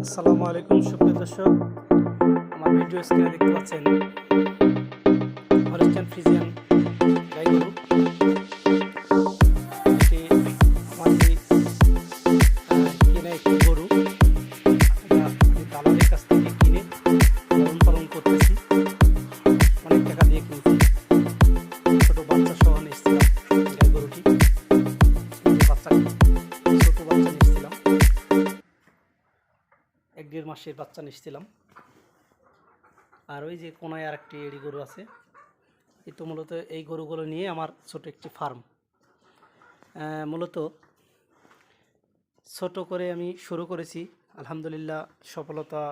আসসালামু আলাইকুম সুপ্রিয় দর্শক, আমার ভিডিও স্ক্রিনে দেখতে পাচ্ছেন হলস্টাইন ফ্রিজিয়ান গাই গরু। এটি আমাদের কিনে একটি গরু, আমি দালালের কাছ থেকে কিনে লালন পালন করতেছি। অনেক টাকা দিয়ে কিনছি, ছোটো বাচ্চা সহ নিয়েছিলাম গাই গরুটি। ছোটো বাচ্চা নিয়েছিলাম, 1-1.5 মাসের বাচ্চা নিয়েছিলাম। আর ওই যে কোনায় আর একটি এড়ি গরু আছে। এই তো মূলত এই গরুগুলো নিয়ে আমার ছোট একটি ফার্ম। মূলত ছোট করে আমি শুরু করেছি, আলহামদুলিল্লাহ সফলতা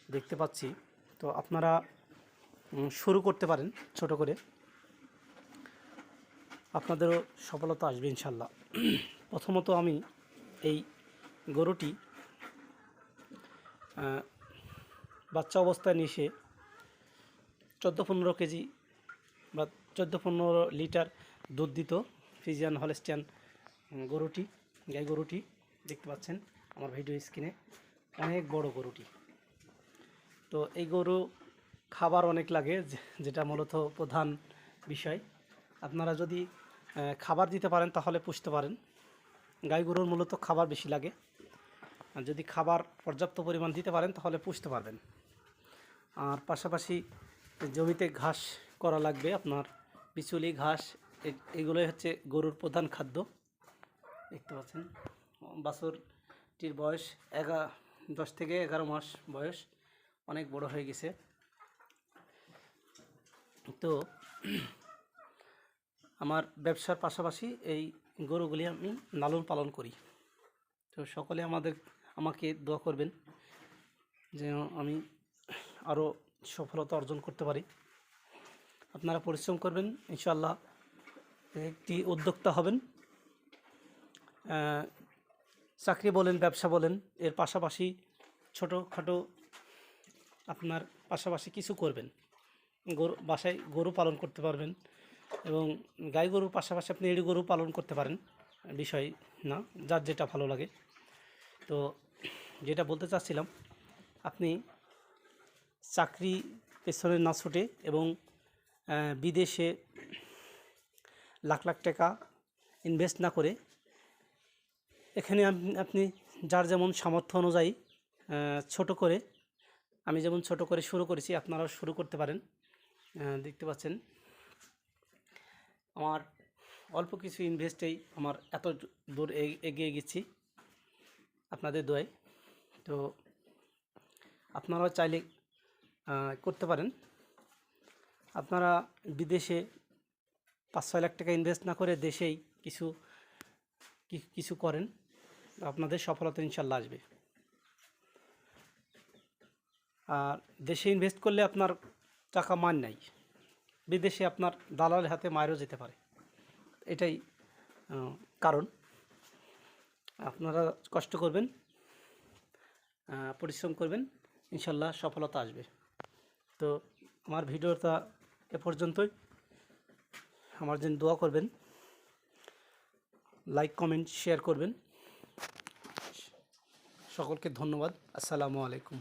দেখতে পাচ্ছি। তো আপনারা শুরু করতে পারেন ছোট করে, আপনাদেরও সফলতা আসবে ইনশাল্লাহ। প্রথমত আমি এই গরুটি বাচ্চা অবস্থায় নিয়ে এসে 14-15 কেজি বা 14-15 লিটার দুধ দিত ফ্রিজিয়ান হলস্টাইন গরুটি, গাই গরুটি দেখতে পাচ্ছেন আমার ভিডিও স্ক্রিনে। অনেক বড় গরুটি। তো এই গরু খাবার অনেক লাগে, যেটা মূলত প্রধান বিষয়। আপনারা যদি খাবার দিতে পারেন তাহলে পুষতে পারেন। গাই গরুর মূলত খাবার বেশি লাগে, আর যদি খাবার পর্যাপ্ত পরিমাণ দিতে পারেন তাহলে পুষতে পারবেন। আর পাশাপাশি জমিতে ঘাস করা লাগবে, আপনার বিচুলি ঘাস, এগুলোই হচ্ছে গরুর প্রধান খাদ্য। দেখতে পাচ্ছেন বাছুরটির বয়স 10 থেকে 11 মাস বয়স, অনেক বড় হয়ে গেছে। তো আমার ব্যবসার পাশাপাশি এই গরুগুলি আমি লালন পালন করি। তো সকলে আমাকে দোয়া করবেন যেন আমি আরও সফলতা অর্জন করতে পারি। আপনারা পরিশ্রম করবেন, ইনশাআল্লাহ একটি উদ্যোক্তা হবেন। চাকরি বলেন, ব্যবসা বলেন, এর পাশাপাশি ছোটোখাটো আপনার পাশাপাশি কিছু করবেন। বাসায় গরু পালন করতে পারবেন, এবং গাই গরুর পাশাপাশি আপনি এড়ি গরু পালন করতে পারেন, বিষয় না, যার যেটা ভালো লাগে। তো যেটা বলতে চাচ্ছিলাম, আপনি চাকরি পেছনে না ছুটে এবং বিদেশে লাখ লাখ টাকা ইনভেস্ট না করে এখানে আপনি যার যেমন সামর্থ্য অনুযায়ী ছোট করে, আমি যেমন ছোট করে শুরু করেছি, আপনারাও শুরু করতে পারেন। দেখতে পাচ্ছেন আমার অল্প কিছু ইনভেস্টেই আমার এত দূর এগিয়ে গেছি আপনাদের দোয়ায়। তো আপনারাও চাইলে করতে পারেন। আপনারা বিদেশে 5-6 লাখ টাকা ইনভেস্ট না করে দেশেই কিছু করেন, আপনাদের সফলতা ইনশাল্লাহ আসবে। আর দেশে ইনভেস্ট করলে আপনার টাকা মান নাই, বিদেশে আপনার দালালের হাতে মায়েরও যেতে পারে। এটাই কারণ। আপনারা কষ্ট করবেন, পরিশ্রম করবেন, ইনশাল্লাহ সফলতা আসবে। তো আমার ভিডিওটা এ পর্যন্তই। আমার জন্য দোয়া করবেন, লাইক কমেন্ট শেয়ার করবেন। সকলকে ধন্যবাদ। আসসালামু আলাইকুম।